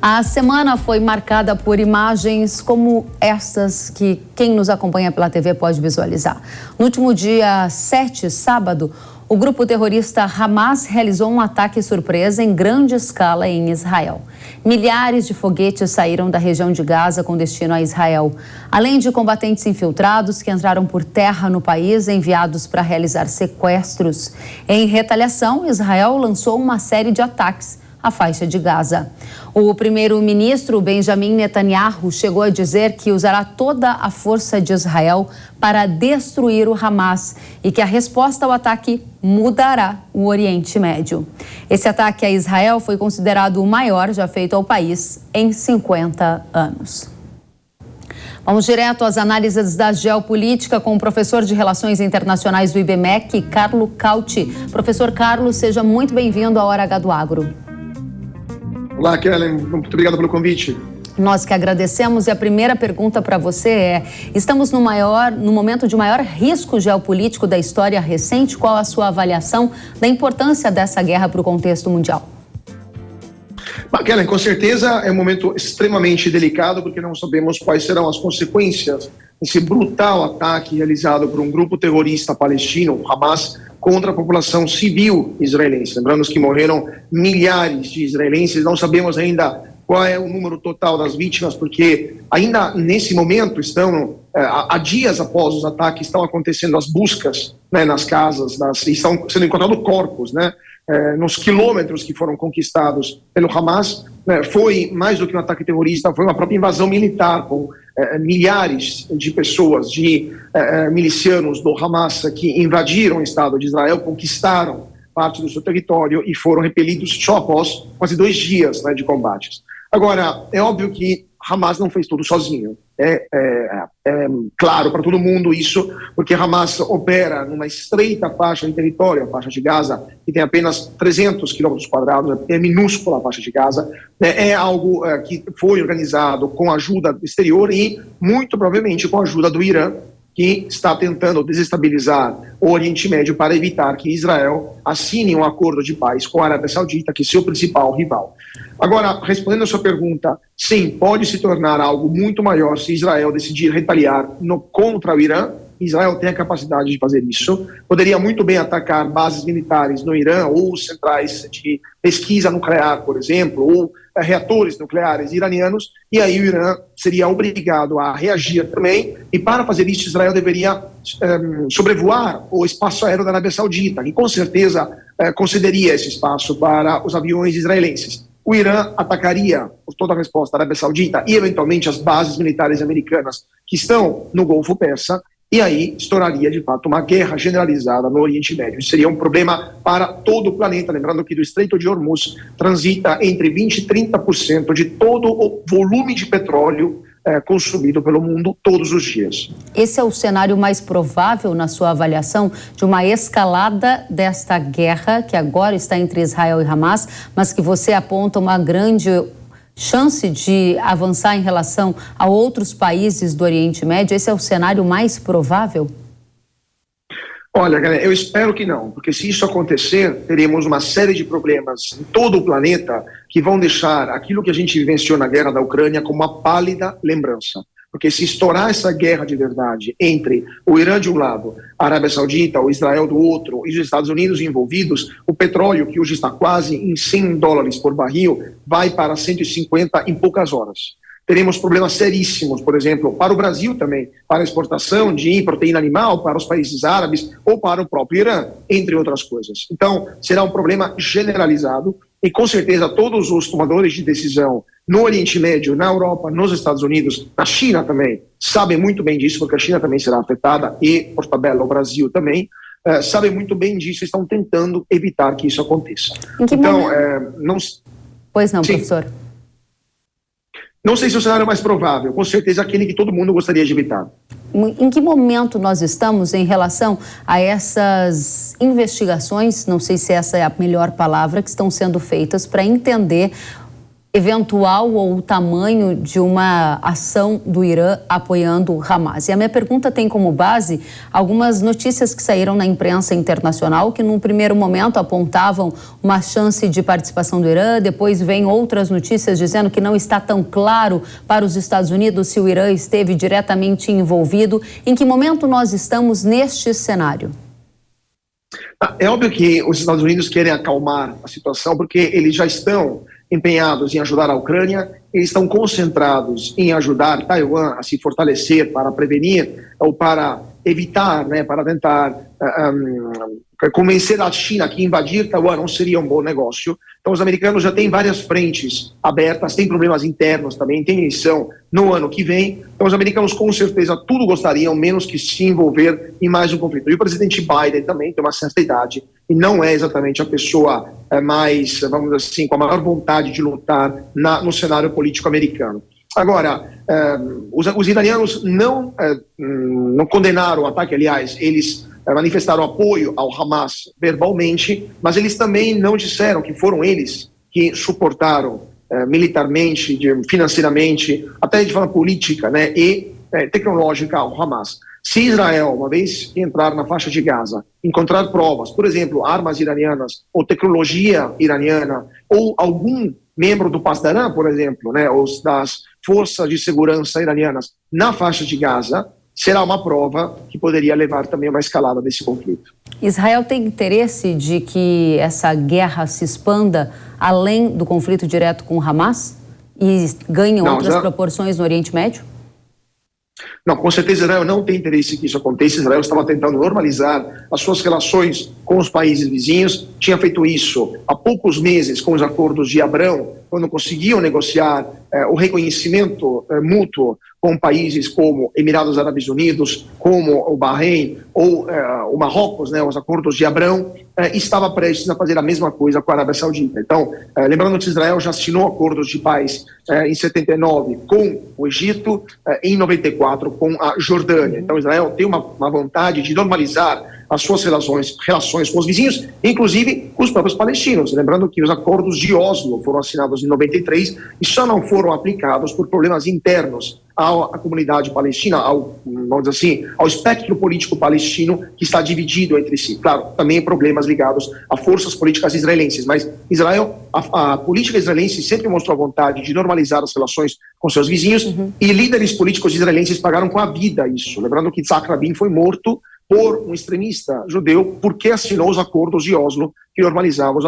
A semana foi marcada por imagens como estas que quem nos acompanha pela TV pode visualizar. No último dia 7, sábado, o grupo terrorista Hamas realizou um ataque surpresa em grande escala em Israel. Milhares de foguetes saíram da região de Gaza com destino a Israel, além de combatentes infiltrados que entraram por terra no país, enviados para realizar sequestros. Em retaliação, Israel lançou uma série de ataques à faixa de Gaza. O primeiro-ministro Benjamin Netanyahu chegou a dizer que usará toda a força de Israel para destruir o Hamas e que a resposta ao ataque mudará o Oriente Médio. Esse ataque a Israel foi considerado o maior já feito ao país em 50 anos. Vamos direto às análises da geopolítica com o professor de Relações Internacionais do IBMEC, Carlo Cauti. Professor Carlos, seja muito bem-vindo à Hora H do Agro. Olá, Kellen. Muito obrigado pelo convite. Nós que agradecemos, e a primeira pergunta para você é: estamos no momento de maior risco geopolítico da história recente? Qual a sua avaliação da importância dessa guerra para o contexto mundial? Kellen, com certeza é um momento extremamente delicado, porque não sabemos quais serão as consequências desse brutal ataque realizado por um grupo terrorista palestino, o Hamas, contra a população civil israelense. Lembrando que morreram milhares de israelenses, não sabemos ainda qual é o número total das vítimas, porque ainda nesse momento há dias após os ataques, estão acontecendo as buscas, né, nas casas, e estão sendo encontrados corpos, né, nos quilômetros que foram conquistados pelo Hamas. Foi mais do que um ataque terrorista, foi uma própria invasão militar com milhares de pessoas, de milicianos do Hamas que invadiram o Estado de Israel, conquistaram parte do seu território e foram repelidos só após quase 2 dias, né, de combates. Agora, é óbvio que Hamas não fez tudo sozinho. É claro para todo mundo isso, porque Hamas opera numa estreita faixa de território, a faixa de Gaza, que tem apenas 300 quilômetros quadrados, é minúscula a faixa de Gaza. É algo que foi organizado com ajuda exterior e, muito provavelmente, com a ajuda do Irã, que está tentando desestabilizar o Oriente Médio para evitar que Israel assine um acordo de paz com a Arábia Saudita, que é seu principal rival. Agora, respondendo a sua pergunta, sim, pode se tornar algo muito maior se Israel decidir retaliar contra o Irã. Israel tem a capacidade de fazer isso. Poderia muito bem atacar bases militares no Irã ou centrais de pesquisa nuclear, por exemplo, ou reatores nucleares iranianos, e aí o Irã seria obrigado a reagir também, e para fazer isso Israel deveria sobrevoar o espaço aéreo da Arábia Saudita, que com certeza concederia esse espaço para os aviões israelenses. O Irã atacaria, por toda a resposta, a Arábia Saudita e eventualmente as bases militares americanas que estão no Golfo Persa, e aí estouraria, de fato, uma guerra generalizada no Oriente Médio. Isso seria um problema para todo o planeta. Lembrando que do Estreito de Hormuz transita entre 20% e 30% de todo o volume de petróleo consumido pelo mundo todos os dias. Esse é o cenário mais provável, na sua avaliação, de uma escalada desta guerra que agora está entre Israel e Hamas, mas que você aponta uma grande chance de avançar em relação a outros países do Oriente Médio? Esse é o cenário mais provável? Olha, galera, eu espero que não, porque se isso acontecer, teremos uma série de problemas em todo o planeta que vão deixar aquilo que a gente vivenciou na guerra da Ucrânia como uma pálida lembrança. Porque se estourar essa guerra de verdade entre o Irã de um lado, a Arábia Saudita, o Israel do outro e os Estados Unidos envolvidos, o petróleo, que hoje está quase em $100 por barril, vai para 150 em poucas horas. Teremos problemas seríssimos, por exemplo, para o Brasil também, para a exportação de proteína animal para os países árabes ou para o próprio Irã, entre outras coisas. Então, será um problema generalizado e, com certeza, todos os tomadores de decisão no Oriente Médio, na Europa, nos Estados Unidos, na China também, sabem muito bem disso, porque a China também será afetada e, por tabela, o Brasil também, sabem muito bem disso e estão tentando evitar que isso aconteça. Então, não... Pois não, sim, professor. Não sei se é o cenário mais provável, com certeza aquele que todo mundo gostaria de evitar. Em que momento nós estamos em relação a essas investigações, não sei se essa é a melhor palavra, que estão sendo feitas para entender eventual ou o tamanho de uma ação do Irã apoiando o Hamas. E a minha pergunta tem como base algumas notícias que saíram na imprensa internacional que num primeiro momento apontavam uma chance de participação do Irã, depois vem outras notícias dizendo que não está tão claro para os Estados Unidos se o Irã esteve diretamente envolvido. Em que momento nós estamos neste cenário? É óbvio que os Estados Unidos querem acalmar a situação porque eles já estão empenhados em ajudar a Ucrânia, eles estão concentrados em ajudar Taiwan a se fortalecer para prevenir ou para evitar, né, para tentar convencer a China que invadir Taiwan não seria um bom negócio. Então os americanos já têm várias frentes abertas, têm problemas internos também, tem eleição no ano que vem. Então os americanos com certeza tudo gostariam, menos que se envolver em mais um conflito. E o presidente Biden também tem uma certa idade e não é exatamente a pessoa mais, vamos dizer assim, com a maior vontade de lutar no cenário político americano. Agora, os iranianos não condenaram o ataque, aliás, eles manifestaram apoio ao Hamas verbalmente, mas eles também não disseram que foram eles que suportaram militarmente, financeiramente, até de forma política, né, e tecnológica ao Hamas. Se Israel, uma vez entrar na faixa de Gaza, encontrar provas, por exemplo, armas iranianas ou tecnologia iraniana ou algum membro do Pasdaran, por exemplo, né, ou das forças de segurança iranianas na faixa de Gaza, será uma prova que poderia levar também a uma escalada desse conflito. Israel tem interesse de que essa guerra se expanda além do conflito direto com o Hamas e ganhe outras proporções no Oriente Médio? Não, com certeza Israel não tem interesse que isso aconteça. Israel estava tentando normalizar as suas relações com os países vizinhos, tinha feito isso há poucos meses com os acordos de Abrão, quando conseguiam negociar o reconhecimento mútuo com países como Emirados Árabes Unidos, como o Bahrein ou o Marrocos, né, os acordos de Abrão, estava prestes a fazer a mesma coisa com a Arábia Saudita. Então, lembrando que Israel já assinou acordos de paz em 79 com o Egito, em 94 com a Jordânia. Então, Israel tem uma vontade de normalizar as suas relações com os vizinhos, inclusive com os próprios palestinos. Lembrando que os acordos de Oslo foram assinados em 93 e só não foram aplicados por problemas internos à comunidade palestina, vamos dizer assim, ao espectro político palestino que está dividido entre si. Claro, também problemas ligados a forças políticas israelenses, mas Israel, a política israelense sempre mostrou a vontade de normalizar as relações com seus vizinhos e líderes políticos israelenses pagaram com a vida isso. Lembrando que Yitzhak Rabin foi morto por um extremista judeu porque assinou os acordos de Oslo que normalizavam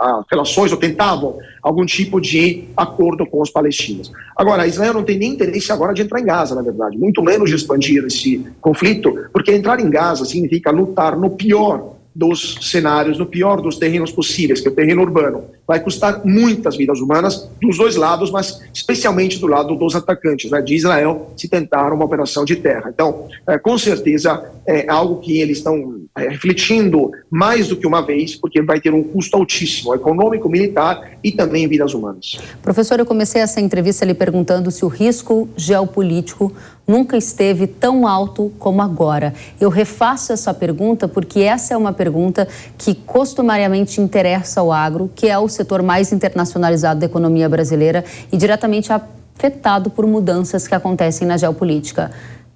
as relações ou tentavam algum tipo de acordo com os palestinos. Agora, Israel não tem nem interesse agora de entrar em Gaza, na verdade, muito menos de expandir esse conflito, porque entrar em Gaza significa lutar no pior dos cenários, no pior dos terrenos possíveis, que é o terreno urbano. Vai custar muitas vidas humanas dos dois lados, mas especialmente do lado dos atacantes, né, de Israel, se tentar uma operação de terra. Então, com certeza, é algo que eles estão refletindo mais do que uma vez, porque vai ter um custo altíssimo, econômico, militar e também em vidas humanas. Professor, eu comecei essa entrevista lhe perguntando se o risco geopolítico nunca esteve tão alto como agora. Eu refaço essa pergunta porque essa é uma pergunta que costumariamente interessa ao agro, que é o setor mais internacionalizado da economia brasileira e diretamente afetado por mudanças que acontecem na geopolítica.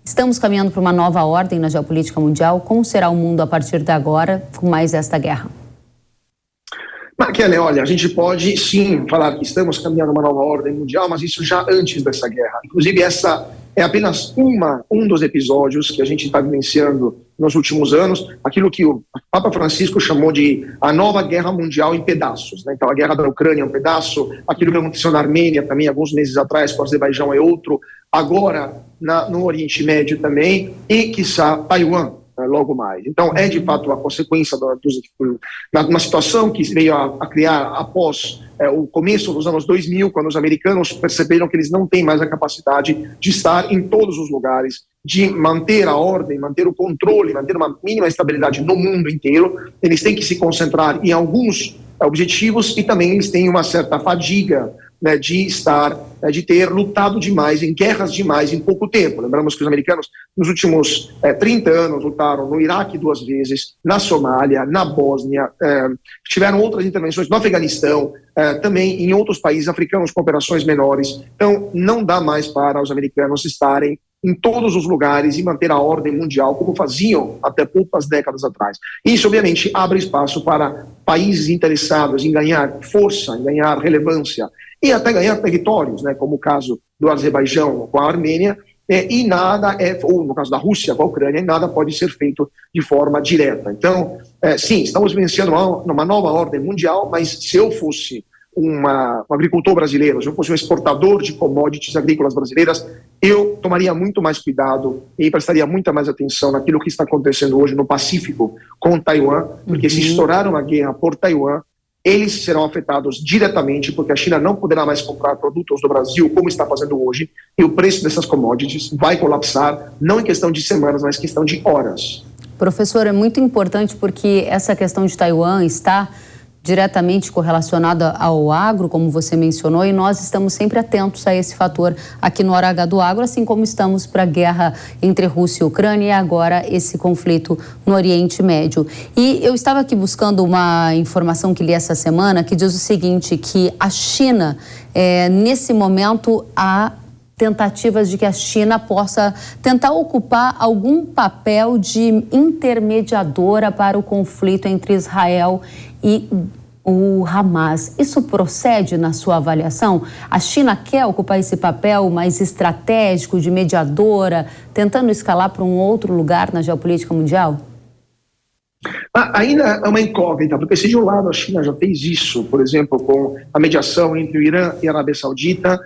Estamos caminhando para uma nova ordem na geopolítica mundial. Como será o mundo a partir de agora com mais esta guerra? Kelly, olha, a gente pode sim falar que estamos caminhando uma nova ordem mundial, mas isso já antes dessa guerra. Inclusive, essa é apenas um dos episódios que a gente está vivenciando nos últimos anos, aquilo que o Papa Francisco chamou de a nova guerra mundial em pedaços, né? Então, a guerra da Ucrânia é um pedaço, aquilo que aconteceu na Armênia também, alguns meses atrás, com o Azerbaijão é outro, agora no Oriente Médio também, e, quiçá, Taiwan, logo mais. Então, é de fato a consequência de uma situação que veio a criar após o começo dos anos 2000, quando os americanos perceberam que eles não têm mais a capacidade de estar em todos os lugares, de manter a ordem, manter o controle, manter uma mínima estabilidade no mundo inteiro. Eles têm que se concentrar em alguns objetivos e também eles têm uma certa fadiga né, de ter lutado demais, em guerras demais em pouco tempo. Lembramos que os americanos, nos últimos 30 anos, lutaram no Iraque 2 vezes, na Somália, na Bósnia, tiveram outras intervenções no Afeganistão, também em outros países africanos com operações menores. Então, não dá mais para os americanos estarem em todos os lugares e manter a ordem mundial como faziam até poucas décadas atrás. Isso, obviamente, abre espaço para países interessados em ganhar força, em ganhar relevância e até ganhar territórios, né, como o caso do Azerbaijão com a Armênia, e nada ou no caso da Rússia com a Ucrânia, nada pode ser feito de forma direta. Então, sim, estamos vivenciando uma nova ordem mundial, mas se eu fosse um agricultor brasileiro, se eu fosse um exportador de commodities agrícolas brasileiras, eu tomaria muito mais cuidado e prestaria muita mais atenção naquilo que está acontecendo hoje no Pacífico com Taiwan, porque se estourar uma guerra por Taiwan, eles serão afetados diretamente, porque a China não poderá mais comprar produtos do Brasil como está fazendo hoje, e o preço dessas commodities vai colapsar, não em questão de semanas, mas em questão de horas. Professor, é muito importante porque essa questão de Taiwan está diretamente correlacionada ao agro, como você mencionou, e nós estamos sempre atentos a esse fator aqui no Hora H do Agro, assim como estamos para a guerra entre Rússia e Ucrânia e agora esse conflito no Oriente Médio. E eu estava aqui buscando uma informação que li essa semana que diz o seguinte, que a China, nesse momento, há tentativas de que a China possa tentar ocupar algum papel de intermediadora para o conflito entre Israel e o Hamas. Isso procede na sua avaliação? A China quer ocupar esse papel mais estratégico de mediadora, tentando escalar para um outro lugar na geopolítica mundial? Ainda é uma incógnita, porque se de um lado a China já fez isso, por exemplo, com a mediação entre o Irã e a Arábia Saudita,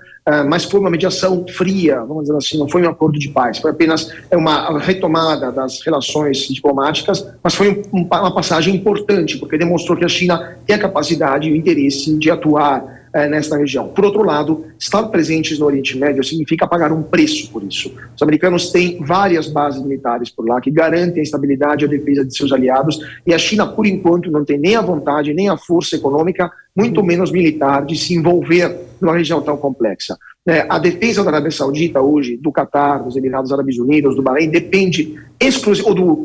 mas foi uma mediação fria, vamos dizer assim, não foi um acordo de paz, foi apenas uma retomada das relações diplomáticas, mas foi uma passagem importante, porque demonstrou que a China tem a capacidade e o interesse de atuar nesta região. Por outro lado, estar presentes no Oriente Médio significa pagar um preço por isso. Os americanos têm várias bases militares por lá que garantem a estabilidade e a defesa de seus aliados, e a China, por enquanto, não tem nem a vontade, nem a força econômica, muito menos militar, de se envolver numa região tão complexa. A defesa da Arábia Saudita hoje, do Catar, dos Emirados Árabes Unidos, do Bahrein, depende ou do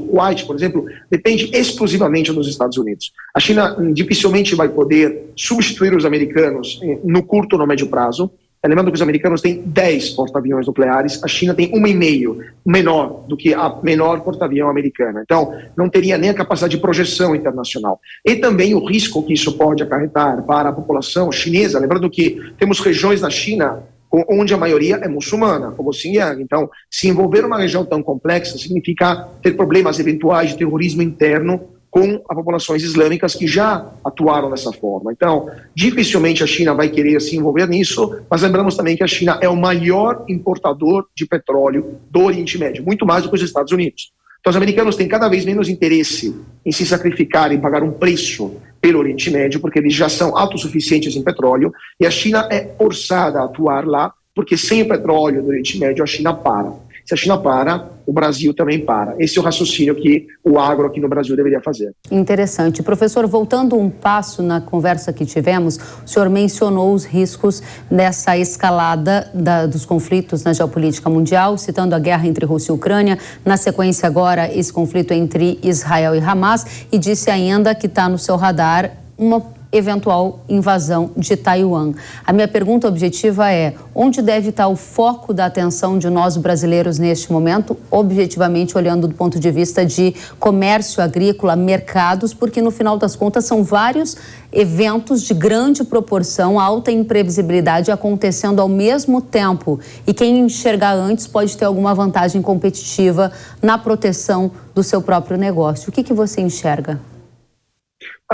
Kuwait, por exemplo, depende exclusivamente dos Estados Unidos. A China dificilmente vai poder substituir os americanos no curto ou no médio prazo. Lembrando que os americanos têm 10 porta-aviões nucleares, a China tem 1,5, menor do que a menor porta-avião americana. Então, não teria nem a capacidade de projeção internacional. E também o risco que isso pode acarretar para a população chinesa. Lembrando que temos regiões na China onde a maioria é muçulmana, como Xinjiang. Então, se envolver numa região tão complexa significa ter problemas eventuais de terrorismo interno com as populações islâmicas que já atuaram dessa forma. Então, dificilmente a China vai querer se envolver nisso, mas lembramos também que a China é o maior importador de petróleo do Oriente Médio, muito mais do que os Estados Unidos. Então, os americanos têm cada vez menos interesse em se sacrificar, em pagar um preço pelo Oriente Médio, porque eles já são autossuficientes em petróleo, e a China é forçada a atuar lá, porque sem o petróleo do Oriente Médio a China para. Se a China para, o Brasil também para. Esse é o raciocínio que o agro aqui no Brasil deveria fazer. Interessante. Professor, voltando um passo na conversa que tivemos, o senhor mencionou os riscos dessa escalada dos conflitos na geopolítica mundial, citando a guerra entre Rússia e Ucrânia, na sequência agora esse conflito entre Israel e Hamas, e disse ainda que está no seu radar uma eventual invasão de Taiwan. A minha pergunta objetiva é: onde deve estar o foco da atenção de nós brasileiros neste momento, objetivamente olhando do ponto de vista de comércio agrícola, mercados, porque no final das contas são vários eventos de grande proporção, alta imprevisibilidade acontecendo ao mesmo tempo, e quem enxergar antes pode ter alguma vantagem competitiva na proteção do seu próprio negócio. O que você enxerga?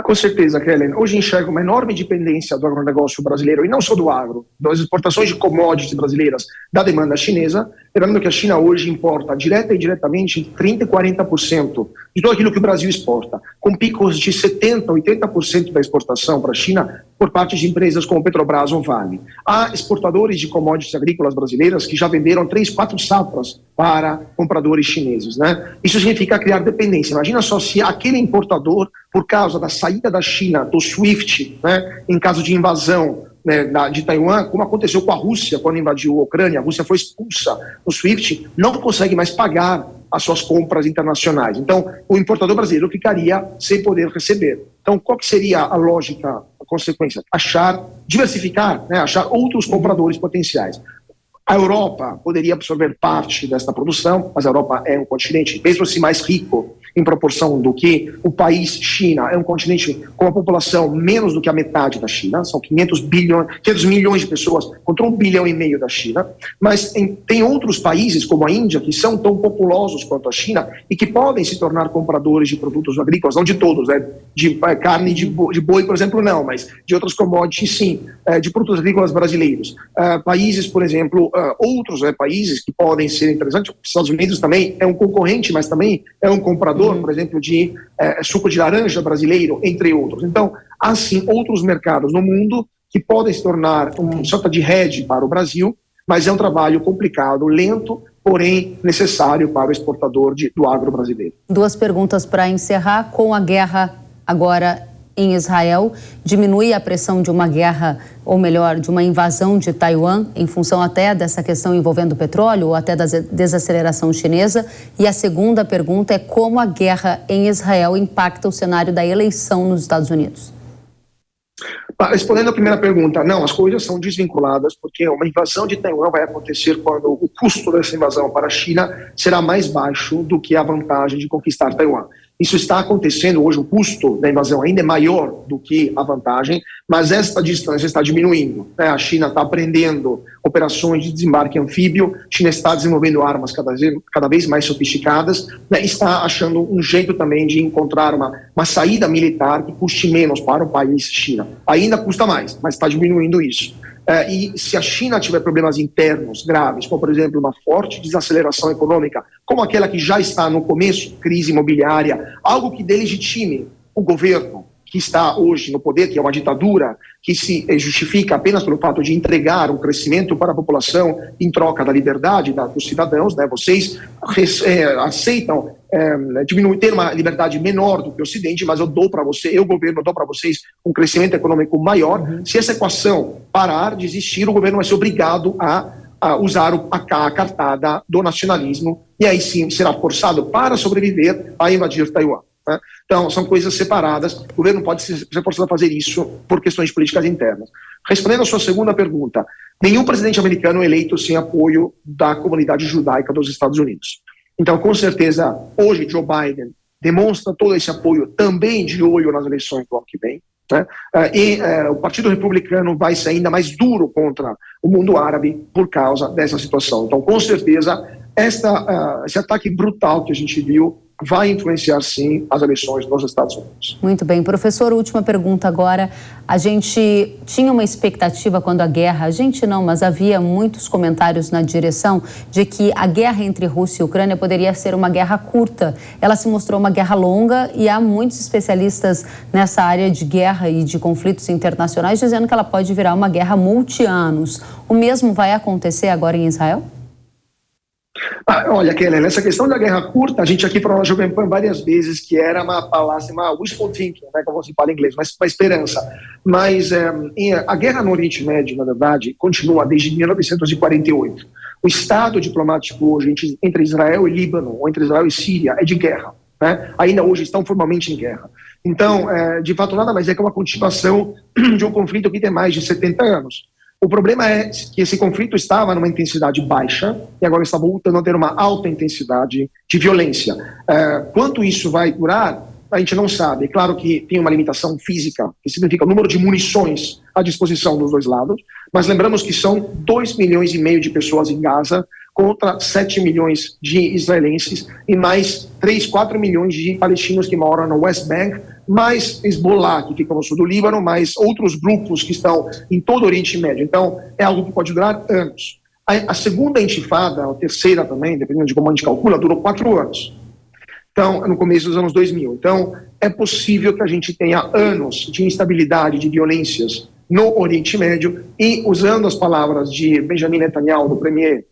Com certeza, Kellen. Hoje enxergo uma enorme dependência do agronegócio brasileiro, e não só do agro, das exportações de commodities brasileiras da demanda chinesa. Lembrando que a China hoje importa direta e indiretamente entre 30% e 40% de tudo aquilo que o Brasil exporta, com picos de 70%, 80% da exportação para a China por parte de empresas como Petrobras ou Vale. Há exportadores de commodities agrícolas brasileiras que já venderam 3, 4 safras para compradores chineses, né? Isso significa criar dependência. Imagina só se aquele importador, por causa da saída da China do SWIFT, né, em caso de invasão né, de Taiwan, como aconteceu com a Rússia quando invadiu a Ucrânia, a Rússia foi expulsa do SWIFT, não consegue mais pagar as suas compras internacionais. Então, o importador brasileiro ficaria sem poder receber. Então, qual que seria a lógica, a consequência? Diversificar, né, achar outros compradores potenciais. A Europa poderia absorver parte desta produção, mas a Europa é um continente, mesmo assim mais rico em proporção do que o país China, é um continente com uma população menos do que a metade da China, são 500 milhões de pessoas contra 1,5 bilhão da China, mas tem outros países como a Índia que são tão populosos quanto a China e que podem se tornar compradores de produtos agrícolas, não de todos, né? De carne de boi, por exemplo, não, mas de outras commodities sim, de produtos agrícolas brasileiros. Países, por exemplo, outros países que podem ser interessantes, os Estados Unidos também é um concorrente, mas também é um comprador, por exemplo, de suco de laranja brasileiro, entre outros. Então, há sim outros mercados no mundo que podem se tornar uma sorta de hedge para o Brasil, mas é um trabalho complicado, lento, porém necessário para o exportador do agro brasileiro. 2 perguntas para encerrar. Com a guerra agora em Israel, diminui a pressão de uma guerra, ou melhor, de uma invasão de Taiwan, em função até dessa questão envolvendo o petróleo ou até da desaceleração chinesa? E a segunda pergunta é como a guerra em Israel impacta o cenário da eleição nos Estados Unidos? Respondendo à primeira pergunta, não, as coisas são desvinculadas, porque uma invasão de Taiwan vai acontecer quando o custo dessa invasão para a China será mais baixo do que a vantagem de conquistar Taiwan. Isso está acontecendo hoje, o custo da invasão ainda é maior do que a vantagem, mas esta distância está diminuindo, né? A China está aprendendo operações de desembarque anfíbio, a China está desenvolvendo armas cada vez mais sofisticadas, né? Está achando um jeito também de encontrar uma saída militar que custe menos para o país China. Ainda custa mais, mas está diminuindo isso. E se a China tiver problemas internos graves, como por exemplo uma forte desaceleração econômica, como aquela que já está no começo, crise imobiliária, algo que delegitime o governo que está hoje no poder, que é uma ditadura, que se justifica apenas pelo fato de entregar um crescimento para a população em troca da liberdade dos cidadãos, né? Vocês aceitam ter uma liberdade menor do que o Ocidente, mas eu governo, dou para vocês um crescimento econômico maior. Se essa equação parar de existir, o governo vai ser obrigado a usar a cartada do nacionalismo, e aí sim será forçado para sobreviver a invadir Taiwan. Né? Então, são coisas separadas. O governo pode ser forçado a fazer isso por questões políticas internas. Respondendo à sua segunda pergunta, nenhum presidente americano é eleito sem apoio da comunidade judaica dos Estados Unidos. Então, com certeza, hoje Joe Biden demonstra todo esse apoio também de olho nas eleições do ano que vem. Né? O Partido Republicano vai ser ainda mais duro contra o mundo árabe por causa dessa situação. Então, com certeza, esse ataque brutal que a gente viu vai influenciar, sim, as eleições nos Estados Unidos. Muito bem. Professor, última pergunta agora. A gente tinha uma expectativa quando mas havia muitos comentários na direção de que a guerra entre Rússia e Ucrânia poderia ser uma guerra curta. Ela se mostrou uma guerra longa e há muitos especialistas nessa área de guerra e de conflitos internacionais dizendo que ela pode virar uma guerra multi-anos. O mesmo vai acontecer agora em Israel? Olha, Kelly, nessa questão da guerra curta, a gente aqui falou na Jovem Pan várias vezes que era uma palavra, uma wishful thinking, né, como se fala em inglês, mas uma esperança. Mas a guerra no Oriente Médio, na verdade, continua desde 1948. O estado diplomático hoje entre Israel e Líbano, ou entre Israel e Síria, é de guerra. Né? Ainda hoje estão formalmente em guerra. Então, de fato, nada mais é que uma continuação de um conflito que tem mais de 70 anos. O problema é que esse conflito estava numa intensidade baixa e agora está voltando a ter uma alta intensidade de violência. Quanto isso vai durar, a gente não sabe. É claro que tem uma limitação física, que significa o número de munições à disposição dos dois lados, mas lembramos que são 2,5 milhões de pessoas em Gaza contra 7 milhões de israelenses e mais 3, 4 milhões de palestinos que moram no West Bank, mais Hezbollah, que fica no sul do Líbano, mais outros grupos que estão em todo o Oriente Médio. Então, é algo que pode durar anos. A segunda intifada, a terceira também, dependendo de como a gente calcula, durou 4 anos. Então, no começo dos anos 2000. Então, é possível que a gente tenha anos de instabilidade, de violências no Oriente Médio, e usando as palavras de Benjamin Netanyahu, do premier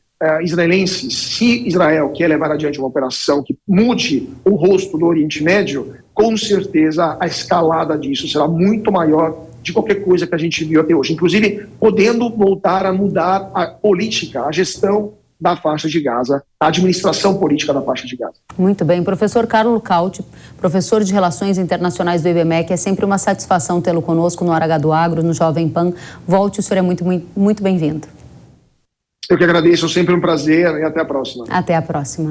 israelense, se Israel quer levar adiante uma operação que mude o rosto do Oriente Médio, com certeza a escalada disso será muito maior de qualquer coisa que a gente viu até hoje, inclusive podendo voltar a mudar a política, a gestão da faixa de Gaza, a administração política da faixa de Gaza. Muito bem. Professor Carlo Cauti, professor de Relações Internacionais do IBMEC, é sempre uma satisfação tê-lo conosco no Hora H do Agro, no Jovem Pan. Volte, o senhor é muito bem-vindo. Eu que agradeço, sempre um prazer e até a próxima. Até a próxima.